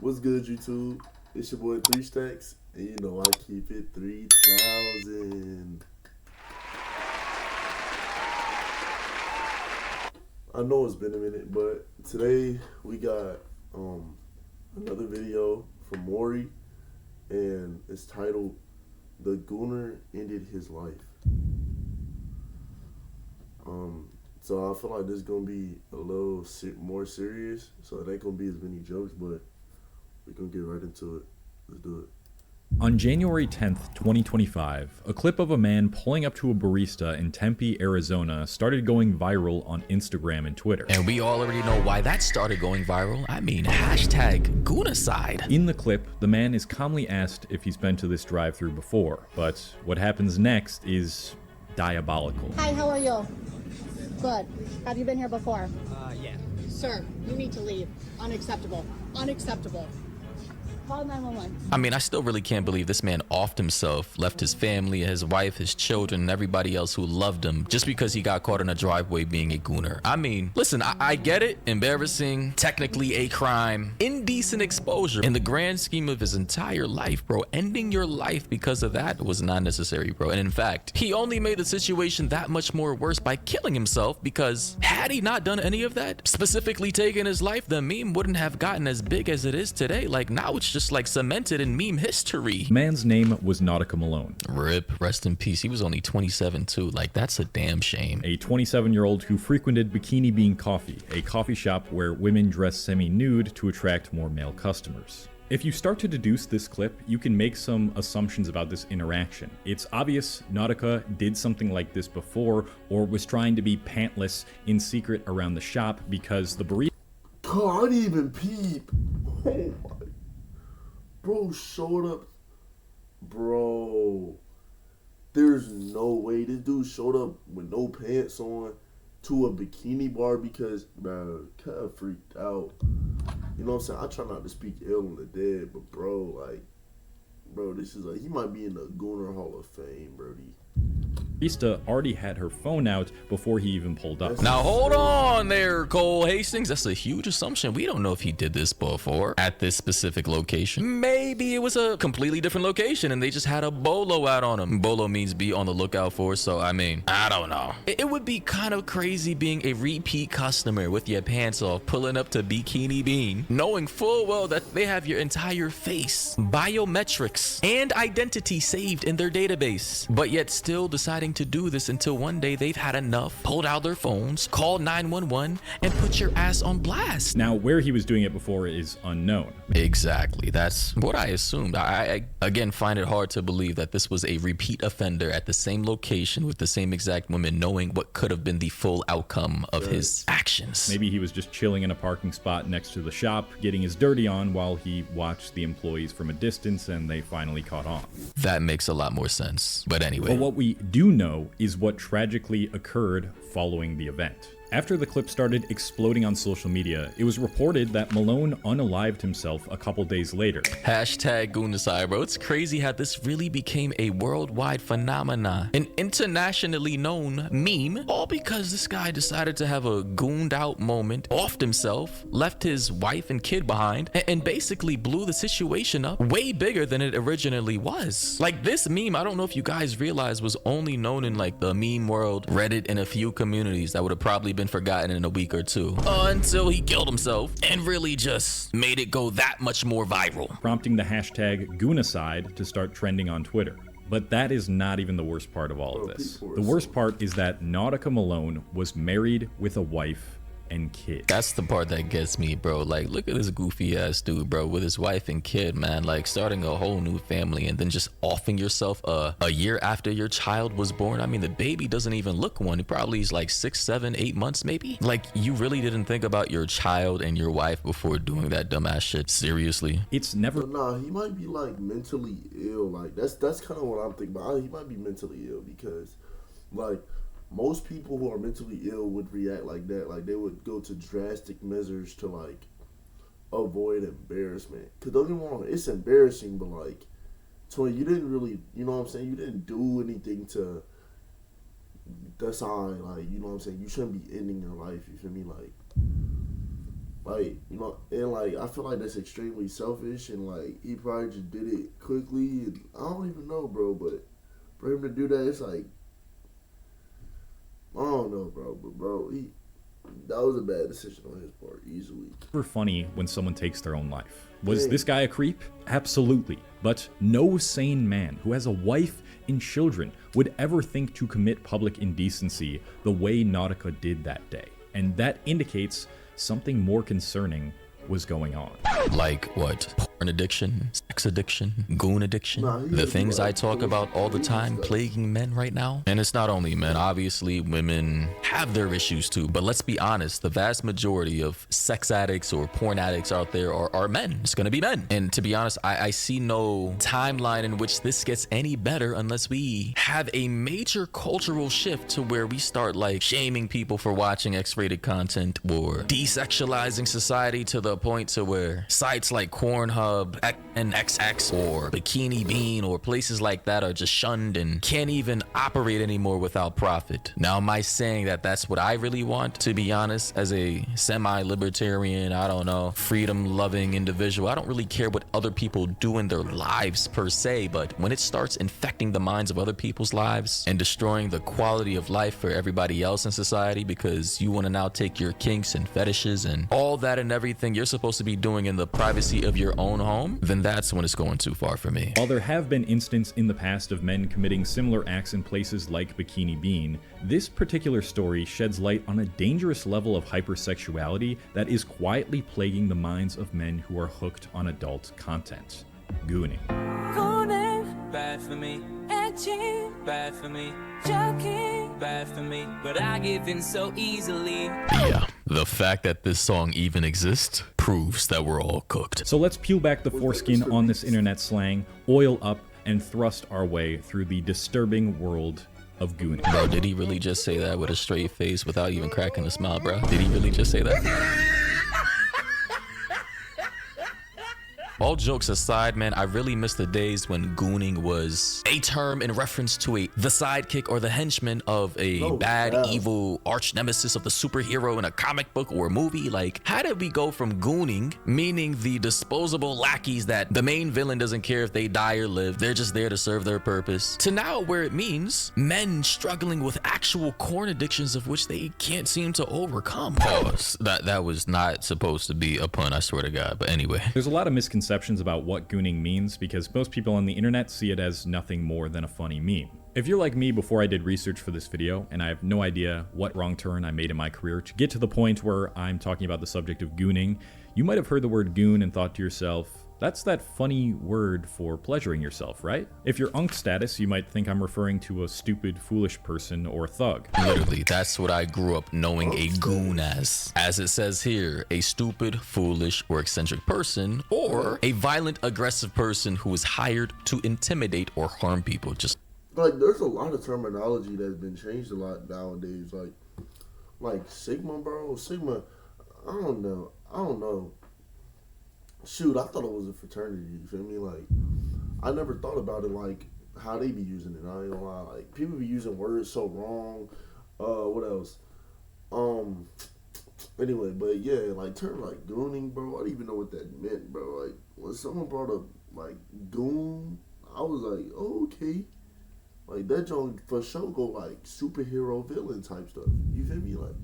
What's good, YouTube? It's your boy 3Stacks, and you know I keep it 3,000. I know it's been a minute, but today we got another video from Maury, and it's titled "The Gooner Ended His Life." So I feel like this is gonna be a little more serious, so it ain't gonna be as many jokes, but we're gonna get right into it. Let's do it. On January 10th, 2025, a clip of a man pulling up to a barista in Tempe, Arizona started going viral on Instagram and Twitter. And we all already know why that started going viral. I mean, hashtag Goonucide. In the clip, the man is calmly asked if he's been to this drive-thru before, but what happens next is diabolical. Hi, how are you? Good. Have you been here before? Yeah. Sir, you need to leave. Unacceptable. Unacceptable. Call 911. I mean, I still really can't believe this man offed himself, left his family, his wife, his children, and everybody else who loved him just because he got caught in a driveway being a gooner. I mean, listen, I get it. Embarrassing, technically a crime, indecent exposure. In the grand scheme of his entire life, bro, ending your life because of that was not necessary, bro. And in fact, he only made the situation that much more worse by killing himself, because had he not done any of that, specifically taken his life, the meme wouldn't have gotten as big as it is today. Like, now it's just like cemented in meme history. The man's name was Nautica Malone. Rip, rest in peace. He was only 27 too. Like, that's a damn shame. A 27-year-old who frequented Bikini Bean Coffee, a coffee shop where women dress semi-nude to attract more male customers. If you start to deduce this clip, you can make some assumptions about this interaction. It's obvious Nautica did something like this before, or was trying to be pantless in secret around the shop because the barista... God, I didn't even peep. Oh my. Bro showed up. Bro. There's no way. This dude showed up with no pants on to a bikini bar because, bro, kind of freaked out. You know what I'm saying? I try not to speak ill on the dead, but bro, like, bro, this is like, he might be in the Gooner Hall of Fame, brody. barista already had her phone out before he even pulled up. Now hold on there, Cole Hastings. That's a huge assumption. We don't know if he did this before at this specific location. Maybe it was a completely different location and they just had a bolo out on him. Bolo means be on the lookout for, so I mean, I don't know. It would be kind of crazy being a repeat customer with your pants off, pulling up to Bikini Bean, knowing full well that they have your entire face, biometrics, and identity saved in their database, but yet still deciding to do this until one day they've had enough, pulled out their phones, called 911, and put your ass on blast. Now, where he was doing it before is unknown. Exactly. That's what I assumed. I again find it hard to believe that this was a repeat offender at the same location with the same exact woman, knowing what could have been the full outcome of his actions. Maybe he was just chilling in a parking spot next to the shop, getting his dirty on while he watched the employees from a distance and they finally caught on. That makes a lot more sense. But anyway. But what we do know is what tragically occurred following the event. After the clip started exploding on social media, it was reported that Malone unalived himself a couple days later. Hashtag Goonucide, bro. It's crazy how this really became a worldwide phenomenon, an internationally known meme, all because this guy decided to have a gooned out moment, offed himself, left his wife and kid behind, and basically blew the situation up way bigger than it originally was. Like, this meme, I don't know if you guys realize, was only known in like the meme world, Reddit, and a few communities that would have probably been forgotten in a week or two, until he killed himself and really just made it go that much more viral, prompting the hashtag Goonucide to start trending on Twitter. But that is not even the worst part of all of this. The worst part is that Nautica Malone was married with a wife and kid. That's the part that gets me, bro. Like, look at this goofy ass dude, bro, with his wife and kid, man. Like, starting a whole new family and then just offing yourself a year after your child was born. I mean, the baby doesn't even look one. He probably is like 6, 7, 8 months maybe. Like, you really didn't think about your child and your wife before doing that dumbass shit? Seriously? It's never... But nah, he might be like mentally ill. Like, that's kind of what I'm thinking about. He might be mentally ill because, like, most people who are mentally ill would react like that. Like, they would go to drastic measures to, like, avoid embarrassment. Because don't get me wrong, it's embarrassing, but, like, so you didn't really, you know what I'm saying? You didn't do anything to decide, like, you know what I'm saying? You shouldn't be ending your life, you feel me? Like, Like, you know, and like I feel like that's extremely selfish, and like he probably just did it quickly, and I don't even know, bro. But for him to do that, it's like I don't know, bro. But bro, that was a bad decision on his part, easily. Super funny when someone takes their own life. Was this guy a creep? Absolutely. But no sane man who has a wife and children would ever think to commit public indecency the way Nautica did that day. And that indicates something more concerning was going on. Like what? Porn addiction, sex addiction, goon addiction, the things I talk about all the time plaguing men right now. And it's not only men, obviously women have their issues too, but let's be honest, the vast majority of sex addicts or porn addicts out there are men. It's gonna be men. And to be honest, I see no timeline in which this gets any better unless we have a major cultural shift to where we start like shaming people for watching X-rated content or desexualizing society to the point to where sites like Pornhub, NXX, or Bikini Bean, or places like that are just shunned and can't even operate anymore without profit. Now, am I saying that that's what I really want? To be honest, as a semi-libertarian, I don't know, freedom-loving individual, I don't really care what other people do in their lives per se, but when it starts infecting the minds of other people's lives and destroying the quality of life for everybody else in society because you want to now take your kinks and fetishes and all that and everything you're supposed to be doing in the privacy of your own home, then that's when it's going too far for me. While there have been instances in the past of men committing similar acts in places like Bikini Bean, this particular story sheds light on a dangerous level of hypersexuality that is quietly plaguing the minds of men who are hooked on adult content. Gooning. Gooner, bad for me. Edgy, bad for me. Joking, bad for me. But I give in so easily. Yeah, the fact that this song even exists proves that we're all cooked. So let's peel back the foreskin on this internet slang, oil up, and thrust our way through the disturbing world of gooning. Bro, did he really just say that with a straight face without even cracking a smile, bro? Did he really just say that? All jokes aside, man, I really miss the days when gooning was a term in reference to the sidekick or the henchman of a evil arch nemesis of the superhero in a comic book or a movie. Like, how did we go from gooning, meaning the disposable lackeys that the main villain doesn't care if they die or live, they're just there to serve their purpose, to now where it means men struggling with actual corn addictions of which they can't seem to overcome. Pause. That was not supposed to be a pun, I swear to God. But anyway. There's a lot of misconceptions about what gooning means because most people on the internet see it as nothing more than a funny meme. If you're like me before I did research for this video and I have no idea what wrong turn I made in my career to get to the point where I'm talking about the subject of gooning, you might have heard the word goon and thought to yourself, that's that funny word for pleasuring yourself, right? If you're unk status, you might think I'm referring to a stupid, foolish person or thug. Literally, that's what I grew up knowing a goon as. As it says here, a stupid, foolish, or eccentric person, or a violent, aggressive person who is hired to intimidate or harm people. Just like, there's a lot of terminology that's been changed a lot nowadays. Like Sigma, bro. Sigma, I don't know. Shoot, I thought it was a fraternity, you feel me? Like, I never thought about it like how they be using it. I ain't gonna lie. Like, people be using words so wrong. What else? Anyway, but yeah, like, term like gooning, bro, I didn't even know what that meant, bro. Like, when someone brought up, like, goon, I was like, oh, okay. Like, that joint for sure go, like, superhero villain type stuff. You feel me? Like,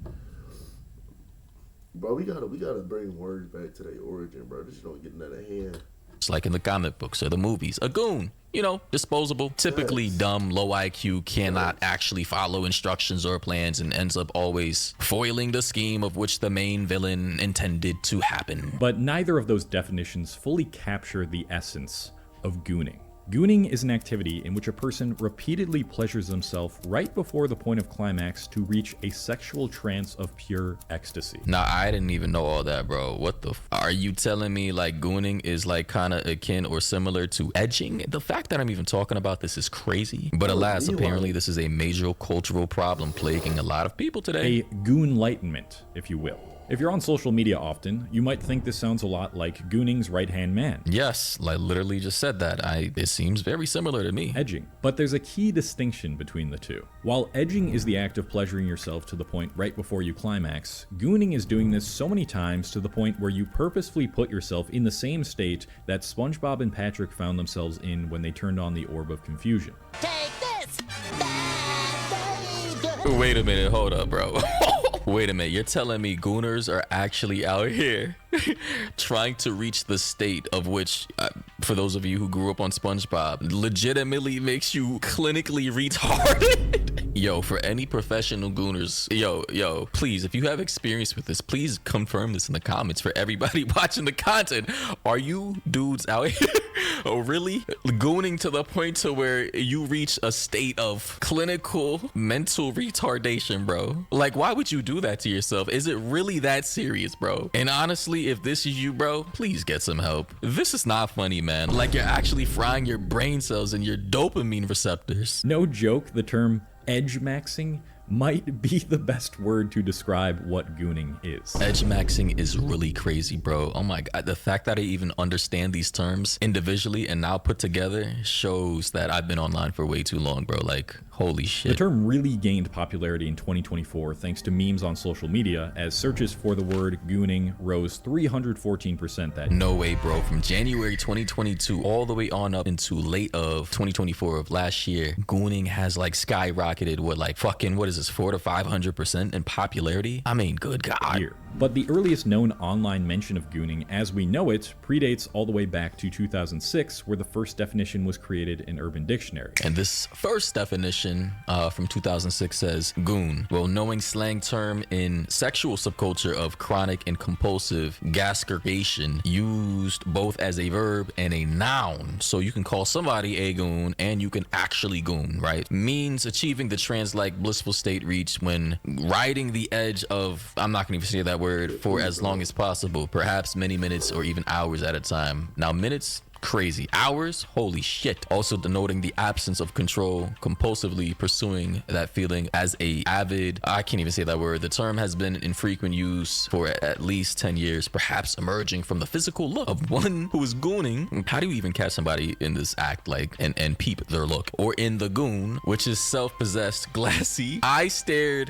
bro, we gotta bring words back to their origin, bro. This don't get out of hand. It's like in the comic books or the movies. A goon, you know, disposable, typically dumb, low IQ, cannot actually follow instructions or plans, and ends up always foiling the scheme of which the main villain intended to happen. But neither of those definitions fully capture the essence of gooning. Gooning is an activity in which a person repeatedly pleasures themselves right before the point of climax to reach a sexual trance of pure ecstasy. Nah, I didn't even know all that, bro. What the are you telling me like gooning is like kind of akin or similar to edging? The fact that I'm even talking about this is crazy. But alas, apparently this is a major cultural problem plaguing a lot of people today. A goon-lightenment, if you will. If you're on social media often, you might think this sounds a lot like gooning's right-hand man. Yes, I literally just said that. It seems very similar to me. Edging. But there's a key distinction between the two. While edging is the act of pleasuring yourself to the point right before you climax, gooning is doing this so many times to the point where you purposefully put yourself in the same state that SpongeBob and Patrick found themselves in when they turned on the Orb of Confusion. Take this! Wait a minute, hold up, bro. Wait a minute, you're telling me gooners are actually out here trying to reach the state of which, for those of you who grew up on SpongeBob, legitimately makes you clinically retarded? Yo, for any professional gooners, yo, please, if you have experience with this, please confirm this in the comments for everybody watching the content. Are you dudes out here really gooning to the point to where you reach a state of clinical mental retardation, bro? Like, why would you do that to yourself? Is it really that serious, bro? And honestly, if this is you, bro, please get some help. This is not funny, man. Like, you're actually frying your brain cells and your dopamine receptors. No joke, the term edge maxing might be the best word to describe what gooning is. Edge maxing is really crazy, bro. Oh my god, the fact that I even understand these terms individually and now put together shows that I've been online for way too long, bro. Like, holy shit. The term really gained popularity in 2024 thanks to memes on social media, as searches for the word gooning rose 314% that year. No way, bro. From January 2022 all the way on up into late of 2024 of last year, gooning has like skyrocketed with like fucking, what is this, 400 to 500% in popularity? I mean, good god. But the earliest known online mention of gooning as we know it predates all the way back to 2006, where the first definition was created in Urban Dictionary. And this first definition from 2006 says, goon, well, knowing slang term in sexual subculture of chronic and compulsive gascurgation, used both as a verb and a noun. So you can call somebody a goon and you can actually goon, right? Means achieving the trance-like blissful state reached when riding the edge of, I'm not gonna even say that word, for as long as possible, perhaps many minutes or even hours at a time. Now, minutes, crazy. Hours, holy shit. Also denoting the absence of control, compulsively pursuing that feeling as a avid, I can't even say that word. The term has been in frequent use for at least 10 years, perhaps emerging from the physical look of one who is gooning. How do you even catch somebody in this act, like, and peep their look? Or in the goon, which is self-possessed, glassy, eye stare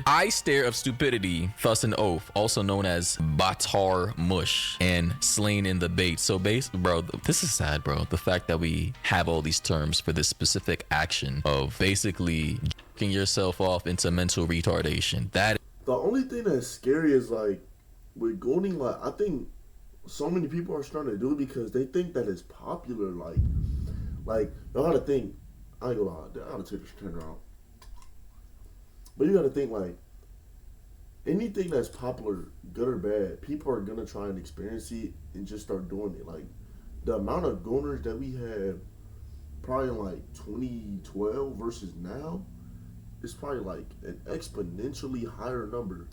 of stupidity, thus an oath, also known as batar mush, and slain in the bait. So bro, this is sad, bro. The fact that we have all these terms for this specific action of basically jerking yourself off into mental retardation. That the only thing that's scary is like with gooning, like I think so many people are starting to do it because they think that it's popular. Like you gotta think. I ain't gonna lie, I gotta take this turn around. But you gotta think like anything that's popular, good or bad, people are gonna try and experience it and just start doing it. Like the amount of gooners that we had probably in like 2012 versus now is probably like an exponentially higher number.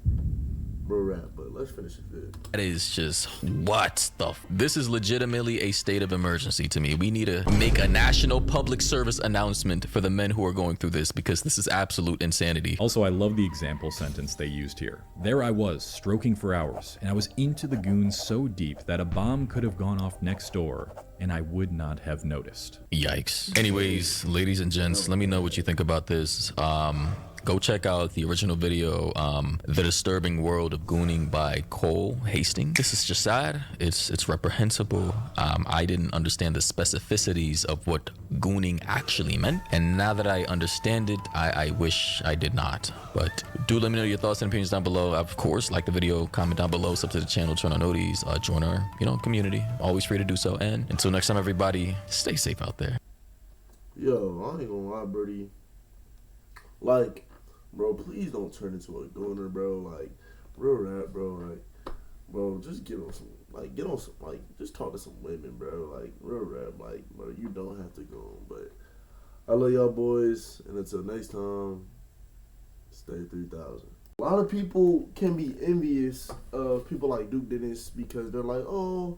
But let's finish this vid. That is just what the this is legitimately a state of emergency to me. We need to make a national public service announcement for the men who are going through this, because this is absolute insanity. Also, I love the example sentence they used here. There I was, stroking for hours, and I was into the goons so deep that a bomb could have gone off next door, and I would not have noticed. Yikes. Anyways, ladies and gents, let me know what you think about this. Go check out the original video, The Disturbing World of Gooning by Cole Hastings. This is just sad. It's reprehensible. I didn't understand the specificities of what gooning actually meant. And now that I understand it, I wish I did not. But do let me know your thoughts and opinions down below. Of course, like the video, comment down below, sub to the channel, turn on noties, join our, community. Always free to do so. And until next time, everybody, stay safe out there. Yo, I ain't gonna lie, Birdie. Like, bro, please don't turn into a gooner, bro. Like, real rap, bro. Like, bro, just get on some, just talk to some women, bro. Like, real rap, like, bro, you don't have to go. But I love y'all boys, and until next time, stay 3000. A lot of people can be envious of people like Duke Dennis because they're like, oh,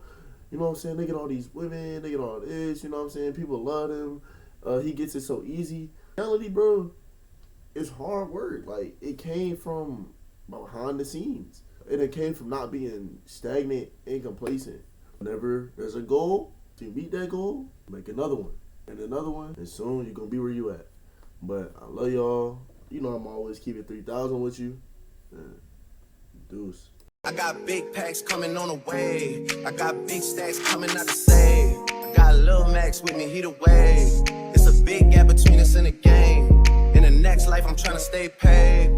you know what I'm saying? They get all these women, they get all this, you know what I'm saying? People love him. He gets it so easy. In reality, bro, it's hard work. Like, it came from behind the scenes. And it came from not being stagnant and complacent. Whenever there's a goal, to meet that goal, make another one and another one, and soon you're gonna be where you at. But I love y'all. You know I'm always keeping 3,000 with you. Deuce. I got big packs coming on the way. I got big stacks coming out to save. I got Lil Max with me, he the way. It's a big gap between us in the game. In the next life, I'm trying to stay paid.